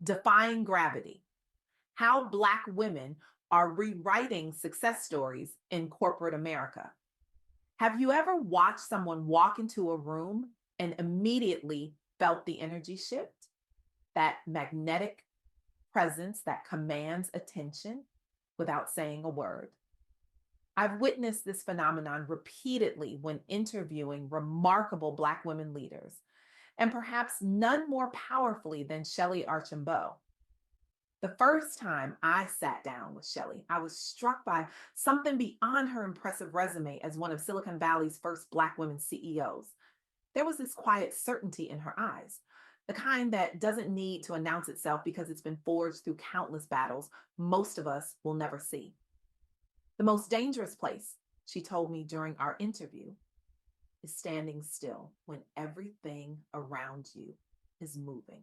Defying Gravity: How Black Women Are Rewriting Success Stories in Corporate America. Have you ever watched someone walk into a room and immediately felt the energy shift? That magnetic presence that commands attention without saying a word. I've witnessed this phenomenon repeatedly when interviewing remarkable Black women leaders, and perhaps none more powerfully than Shelley Archambault. The first time I sat down with Shelley, I was struck by something beyond her impressive resume as one of Silicon Valley's first Black women CEOs. There was this quiet certainty in her eyes, the kind that doesn't need to announce itself because it's been forged through countless battles most of us will never see. The most dangerous place, she told me during our interview, is standing still when everything around you is moving.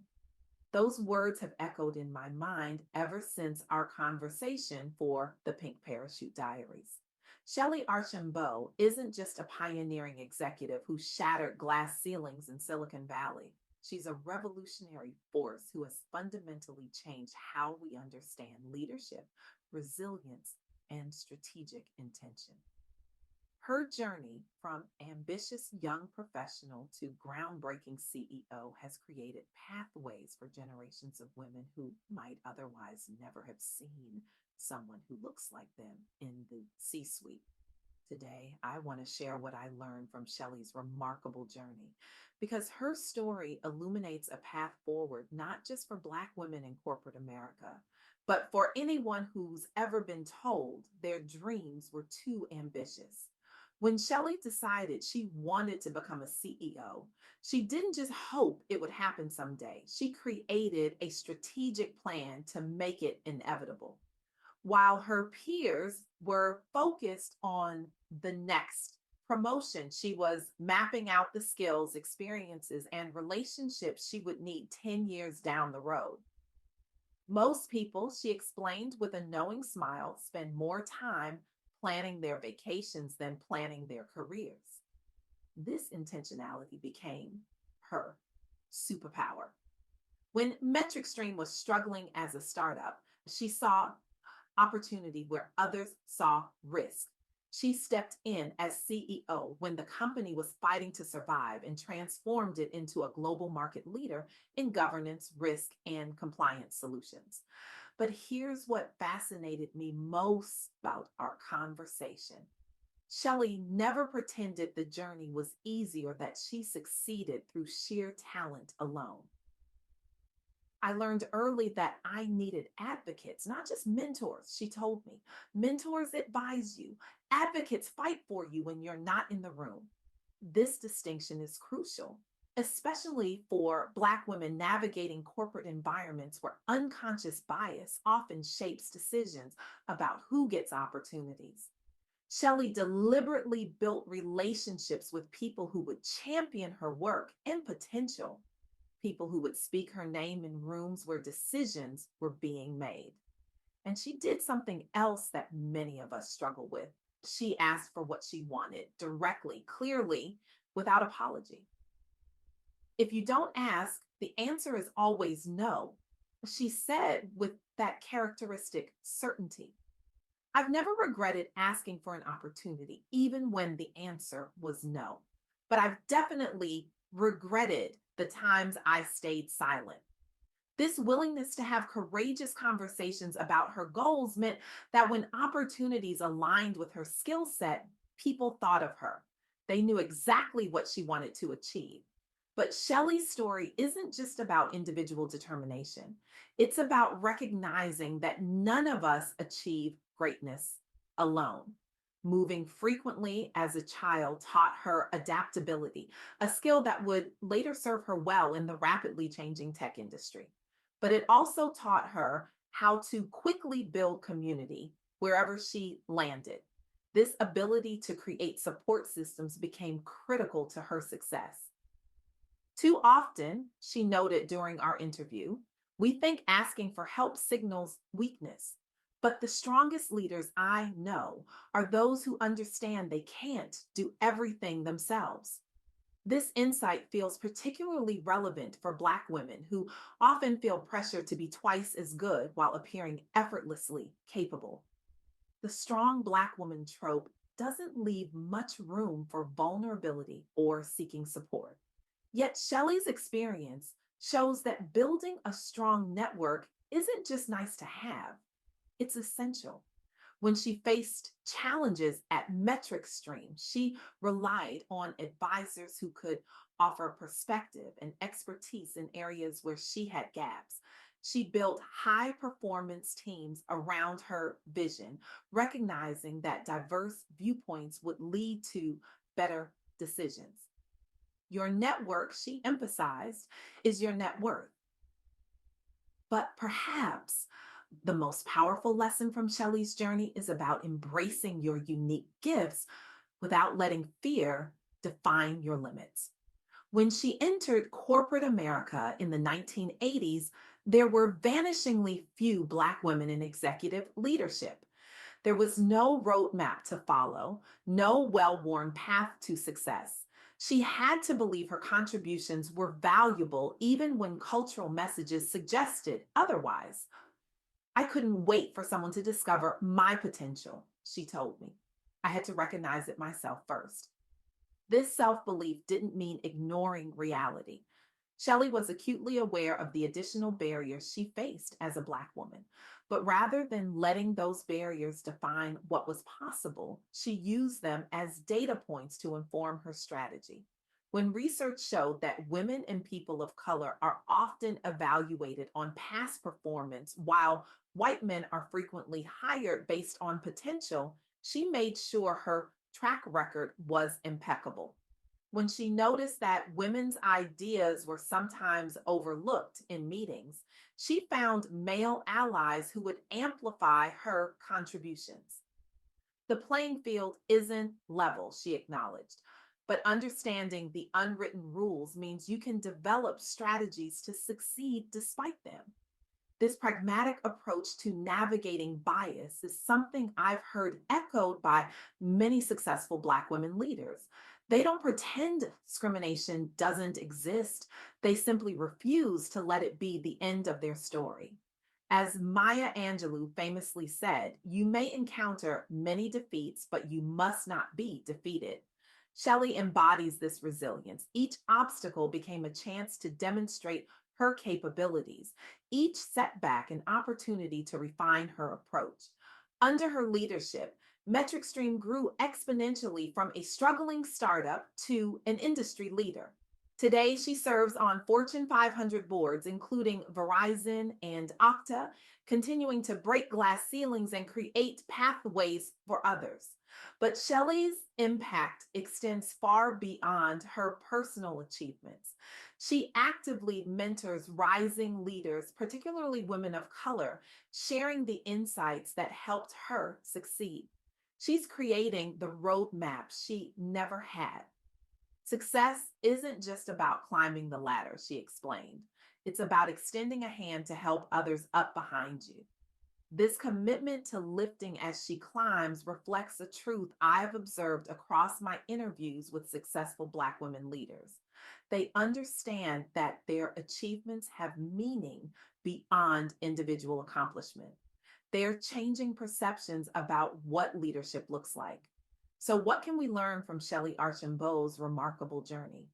Those words have echoed in my mind ever since our conversation for the Pink Parachute Diaries. Shelley Archambault isn't just a pioneering executive who shattered glass ceilings in Silicon Valley. She's a revolutionary force who has fundamentally changed how we understand leadership, resilience, and strategic intention. Her journey from ambitious young professional to groundbreaking CEO has created pathways for generations of women who might otherwise never have seen someone who looks like them in the C suite. Today, I want to share what I learned from Shelley's remarkable journey because her story illuminates a path forward not just for Black women in corporate America, but for anyone who's ever been told their dreams were too ambitious. When Shelley decided she wanted to become a CEO, she didn't just hope it would happen someday. She created a strategic plan to make it inevitable. While her peers were focused on the next promotion, she was mapping out the skills, experiences, and relationships she would need 10 years down the road. Most people, she explained with a knowing smile, spend more time planning their vacations than planning their careers. This intentionality became her superpower. When Metric Stream was struggling as a startup, she saw opportunity where others saw risk. She stepped in as CEO when the company was fighting to survive and transformed it into a global market leader in governance, risk, and compliance solutions. But here's what fascinated me most about our conversation. Shelley never pretended the journey was easy or that she succeeded through sheer talent alone. I learned early that I needed advocates, not just mentors. She told me mentors advise you, advocates fight for you when you're not in the room. This distinction is crucial, especially for Black women navigating corporate environments where unconscious bias often shapes decisions about who gets opportunities. Shelley deliberately built relationships with people who would champion her work and potential, people who would speak her name in rooms where decisions were being made. And she did something else that many of us struggle with. She asked for what she wanted directly, clearly, without apology. If you don't ask, the answer is always no, she said with that characteristic certainty. I've never regretted asking for an opportunity, even when the answer was no. But I've definitely regretted the times I stayed silent. This willingness to have courageous conversations about her goals meant that when opportunities aligned with her skill set, people thought of her. They knew exactly what she wanted to achieve. But Shelley's story isn't just about individual determination. It's about recognizing that none of us achieve greatness alone. Moving frequently as a child taught her adaptability, a skill that would later serve her well in the rapidly changing tech industry. But it also taught her how to quickly build community wherever she landed. This ability to create support systems became critical to her success. Too often, she noted during our interview, we think asking for help signals weakness. But the strongest leaders I know are those who understand they can't do everything themselves. This insight feels particularly relevant for Black women who often feel pressure to be twice as good while appearing effortlessly capable. The strong Black woman trope doesn't leave much room for vulnerability or seeking support. Yet Shelley's experience shows that building a strong network isn't just nice to have, it's essential. When she faced challenges at Metric Stream, she relied on advisors who could offer perspective and expertise in areas where she had gaps. She built high performance teams around her vision, recognizing that diverse viewpoints would lead to better decisions. Your network, she emphasized, is your net worth. But perhaps the most powerful lesson from Shelley's journey is about embracing your unique gifts without letting fear define your limits. When she entered corporate America in the 1980s, there were vanishingly few Black women in executive leadership. There was no roadmap to follow, no well worn path to success. She had to believe her contributions were valuable even when cultural messages suggested otherwise. I couldn't wait for someone to discover my potential, she told me. I had to recognize it myself first. This self belief didn't mean ignoring reality. Shelley was acutely aware of the additional barriers she faced as a Black woman, but rather than letting those barriers define what was possible, she used them as data points to inform her strategy. When research showed that women and people of color are often evaluated on past performance, while white men are frequently hired based on potential, she made sure her track record was impeccable. When she noticed that women's ideas were sometimes overlooked in meetings, she found male allies who would amplify her contributions. The playing field isn't level, she acknowledged, but understanding the unwritten rules means you can develop strategies to succeed despite them. This pragmatic approach to navigating bias is something I've heard echoed by many successful Black women leaders. They don't pretend discrimination doesn't exist, they simply refuse to let it be the end of their story. As Maya Angelou famously said, you may encounter many defeats, but you must not be defeated. Shelley embodies this resilience. Each obstacle became a chance to demonstrate her capabilities, each setback an opportunity to refine her approach. Under her leadership, Metric Stream grew exponentially from a struggling startup to an industry leader. Today, she serves on Fortune 500 boards, including Verizon and Okta, continuing to break glass ceilings and create pathways for others. But Shelley's impact extends far beyond her personal achievements. She actively mentors rising leaders, particularly women of color, sharing the insights that helped her succeed. She's creating the roadmap she never had. Success isn't just about climbing the ladder, she explained. It's about extending a hand to help others up behind you. This commitment to lifting as she climbs reflects a truth I've observed across my interviews with successful Black women leaders. They understand that their achievements have meaning beyond individual accomplishment. They're changing perceptions about what leadership looks like. So, what can we learn from Shelley Archambault's remarkable journey?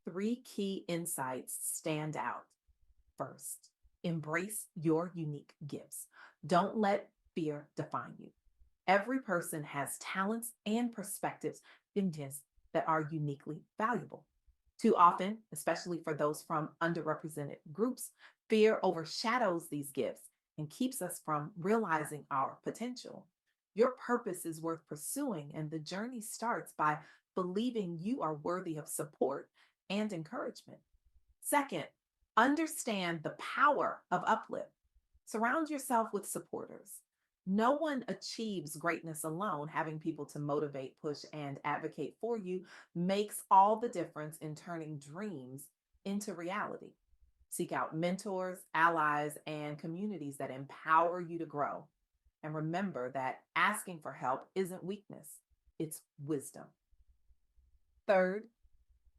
Three key insights stand out. First, embrace your unique gifts. Don't let fear define you. Every person has talents and perspectives that are uniquely valuable. Too often, especially for those from underrepresented groups, fear overshadows these gifts and keeps us from realizing our potential. Your purpose is worth pursuing, and the journey starts by believing you are worthy of support and encouragement. Second, understand the power of uplift. Surround yourself with supporters. No one achieves greatness alone. Having people to motivate, push, and advocate for you makes all the difference in turning dreams into reality. Seek out mentors, allies, and communities that empower you to grow. And remember that asking for help isn't weakness, it's wisdom. Third,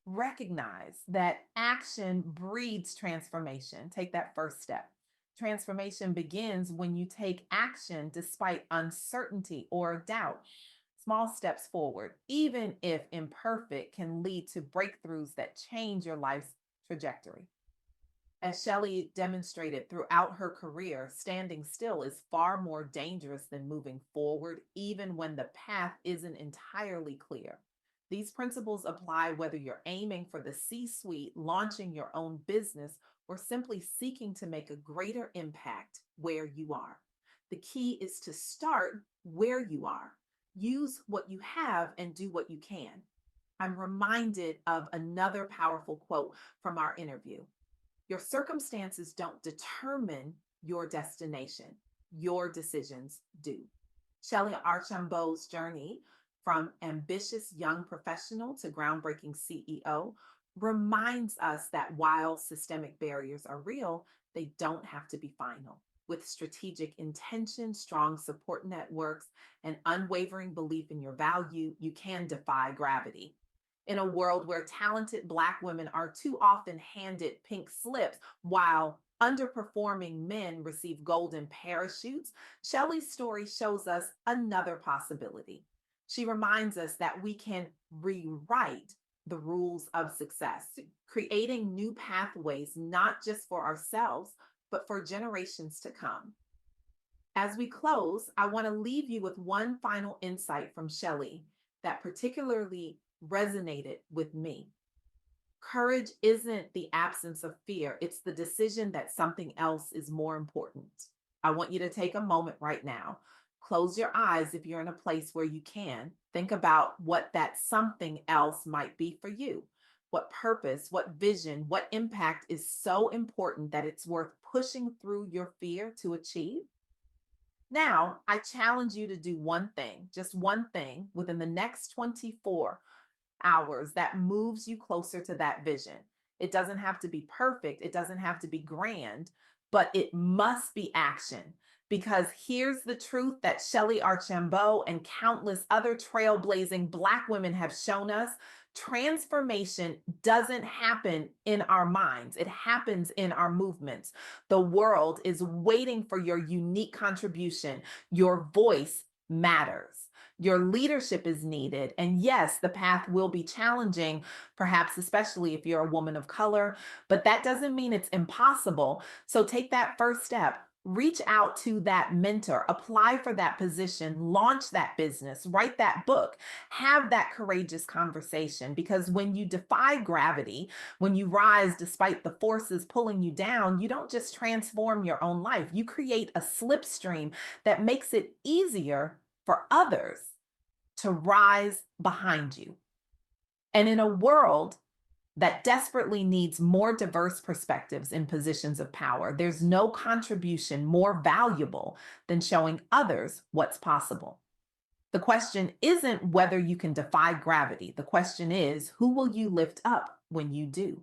Recognize that action breeds transformation. Take that first step. Transformation begins when you take action despite uncertainty or doubt. Small steps forward, even if imperfect, can lead to breakthroughs that change your life's trajectory. As Shelley demonstrated throughout her career, standing still is far more dangerous than moving forward, even when the path isn't entirely clear. These principles apply whether you're aiming for the C suite, launching your own business, or simply seeking to make a greater impact where you are. The key is to start where you are. Use what you have and do what you can. I'm reminded of another powerful quote from our interview. Your circumstances don't determine your destination. Your decisions do. Shelley Archambault's journey from ambitious young professional to groundbreaking CEO reminds us that while systemic barriers are real, they don't have to be final. With strategic intention, strong support networks, and unwavering belief in your value, you can defy gravity. In a world where talented Black women are too often handed pink slips while underperforming men receive golden parachutes, Shelley's story shows us another possibility. She reminds us that we can rewrite the rules of success, creating new pathways, not just for ourselves, but for generations to come. As we close, I want to leave you with one final insight from Shelley that particularly resonated with me. Courage isn't the absence of fear, it's the decision that something else is more important. I want you to take a moment right now. Close your eyes if you're in a place where you can. Think about what that something else might be for you. What purpose, what vision, what impact is so important that it's worth pushing through your fear to achieve? Now, I challenge you to do one thing, just one thing within the next 24 hours that moves you closer to that vision. It doesn't have to be perfect, it doesn't have to be grand, but it must be action. Because here's the truth that Shelley Archambault and countless other trailblazing Black women have shown us: transformation doesn't happen in our minds, it happens in our movements. The world is waiting for your unique contribution. Your voice matters. Your leadership is needed. And yes, the path will be challenging, perhaps especially if you're a woman of color, but that doesn't mean it's impossible. So take that first step. Reach out to that mentor, apply for that position, launch that business, write that book, have that courageous conversation. Because when you defy gravity, when you rise despite the forces pulling you down, you don't just transform your own life, you create a slipstream that makes it easier for others to rise behind you. And in a world that desperately needs more diverse perspectives in positions of power, there's no contribution more valuable than showing others what's possible. The question isn't whether you can defy gravity. The question is, who will you lift up when you do?